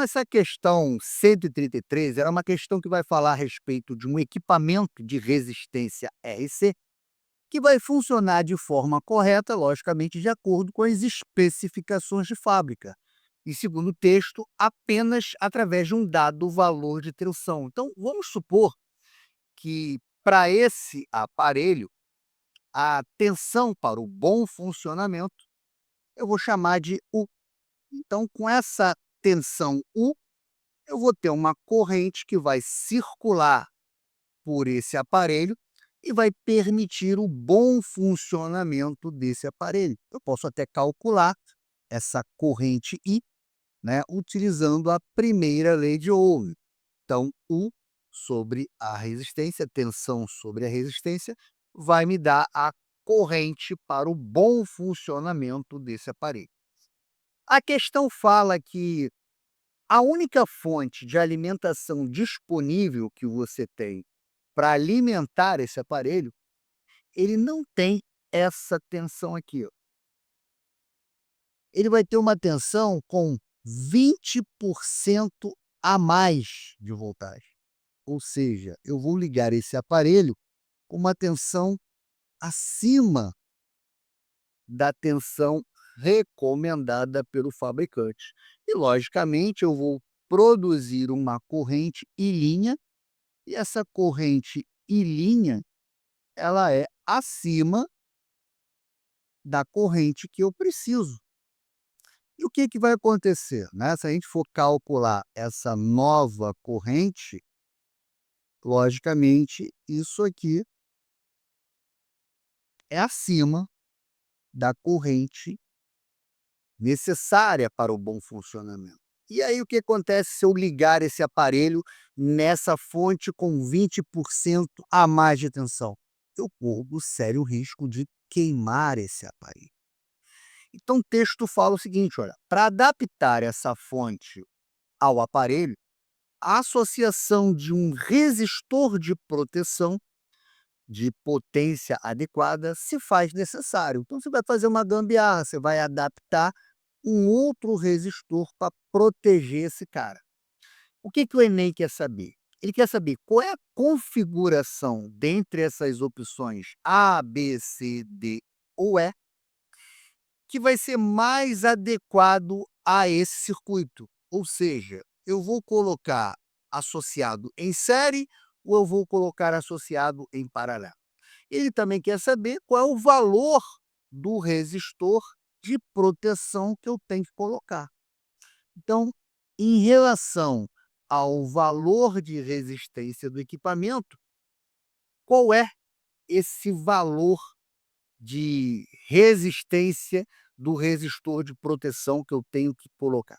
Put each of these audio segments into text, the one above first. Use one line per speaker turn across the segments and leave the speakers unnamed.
essa questão 133 é uma questão que vai falar a respeito de um equipamento de resistência RC que vai funcionar de forma correta, logicamente, de acordo com as especificações de fábrica. E segundo o texto, apenas através de um dado valor de tensão. Então, vamos supor que para esse aparelho, a tensão para o bom funcionamento, eu vou chamar de U. Então, com essa tensão U, eu vou ter uma corrente que vai circular por esse aparelho e vai permitir o bom funcionamento desse aparelho. Eu posso até calcular essa corrente I, né, utilizando a primeira lei de Ohm. Então, U sobre a resistência, tensão sobre a resistência, vai me dar a corrente para o bom funcionamento desse aparelho. A questão fala que a única fonte de alimentação disponível que você tem para alimentar esse aparelho, ele não tem essa tensão aqui, ó. Ele vai ter uma tensão com 20% a mais de voltagem. Ou seja, eu vou ligar esse aparelho com uma tensão acima da tensão recomendada pelo fabricante. E, logicamente, eu vou produzir uma corrente I', e essa corrente I', ela é acima da corrente que eu preciso. E o que que vai acontecer, né? Se a gente for calcular essa nova corrente, logicamente, isso aqui é acima da corrente necessária para o bom funcionamento. E aí o que acontece se eu ligar esse aparelho nessa fonte com 20% a mais de tensão? Eu corro sério risco de queimar esse aparelho. Então o texto fala o seguinte, olha, para adaptar essa fonte ao aparelho, a associação de um resistor de proteção de potência adequada se faz necessário. Então você vai fazer uma gambiarra, você vai adaptar um outro resistor para proteger esse cara. O que que o Enem quer saber? Ele quer saber qual é a configuração dentre essas opções A, B, C, D ou E que vai ser mais adequado a esse circuito. Ou seja, eu vou colocar associado em série ou eu vou colocar associado em paralelo. Ele também quer saber qual é o valor do resistor de proteção que eu tenho que colocar. Então, em relação ao valor de resistência do equipamento, qual é esse valor de resistência do resistor de proteção que eu tenho que colocar?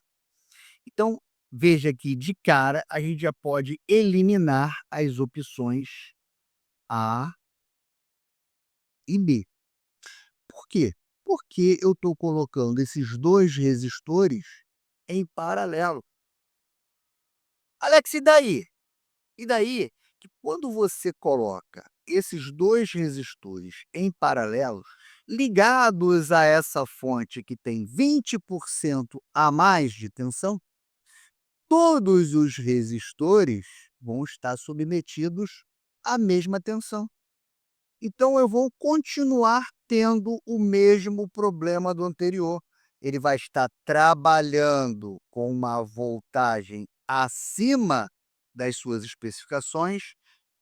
Então, veja que de cara a gente já pode eliminar as opções A e B. Por quê? Porque eu estou colocando esses dois resistores em paralelo. Alex, e daí? E daí que quando você coloca esses dois resistores em paralelo, ligados a essa fonte que tem 20% a mais de tensão, todos os resistores vão estar submetidos à mesma tensão. Então eu vou continuar tendo o mesmo problema do anterior. Ele vai estar trabalhando com uma voltagem acima das suas especificações,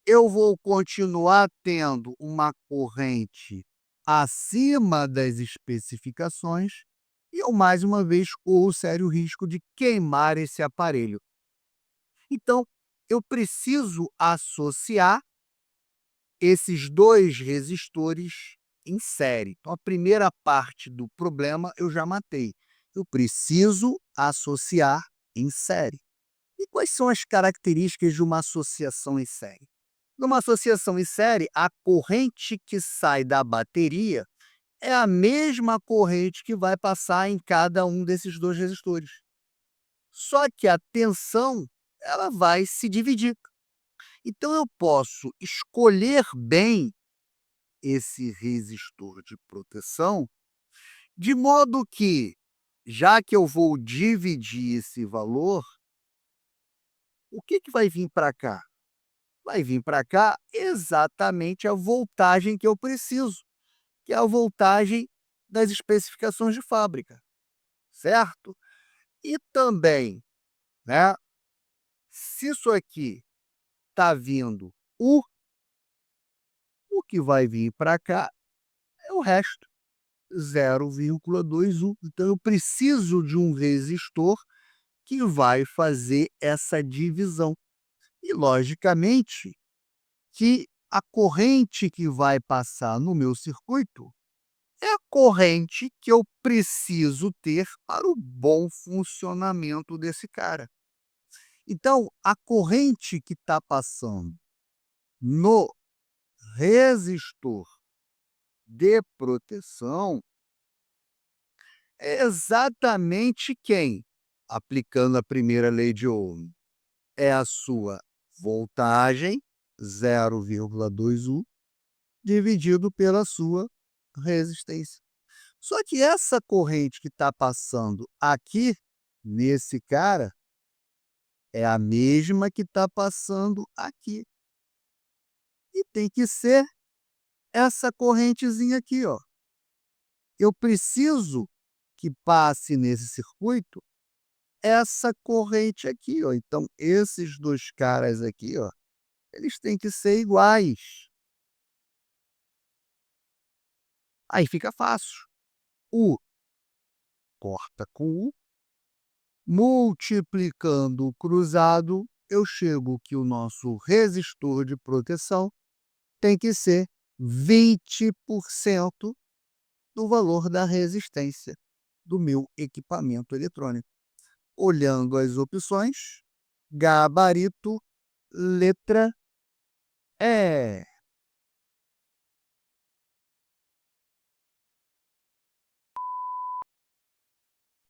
eu vou continuar tendo uma corrente acima das especificações e eu, mais uma vez, corro o sério risco de queimar esse aparelho. Então, eu preciso associar esses dois resistores em série. Então, a primeira parte do problema eu já matei. Eu preciso associar em série. E quais são as características de uma associação em série? Numa associação em série, a corrente que sai da bateria é a mesma corrente que vai passar em cada um desses dois resistores. Só que a tensão ela vai se dividir. Então eu posso escolher bem esse resistor de proteção, de modo que, já que eu vou dividir esse valor, O que vai vir para cá? Vai vir para cá exatamente a voltagem que eu preciso, que é a voltagem das especificações de fábrica, certo? E também, né, se isso aqui está vindo o que vai vir para cá é o resto, 0,2 U. Então eu preciso de um resistor que vai fazer essa divisão. E logicamente que a corrente que vai passar no meu circuito é a corrente que eu preciso ter para o bom funcionamento desse cara. Então, a corrente que está passando no resistor de proteção é exatamente quem? Aplicando a primeira lei de Ohm, é a sua voltagem, 0,2 U, dividido pela sua resistência. Só que essa corrente que está passando aqui, nesse cara, é a mesma que está passando aqui. E tem que ser essa correntezinha aqui, ó. Eu preciso que passe nesse circuito essa corrente aqui, ó. Então, esses 2 caras aqui, ó, eles têm que ser iguais. Aí fica fácil. U corta com U, multiplicando o cruzado, eu chego que o nosso resistor de proteção tem que ser 20% do valor da resistência do meu equipamento eletrônico. Olhando as opções, gabarito, letra E.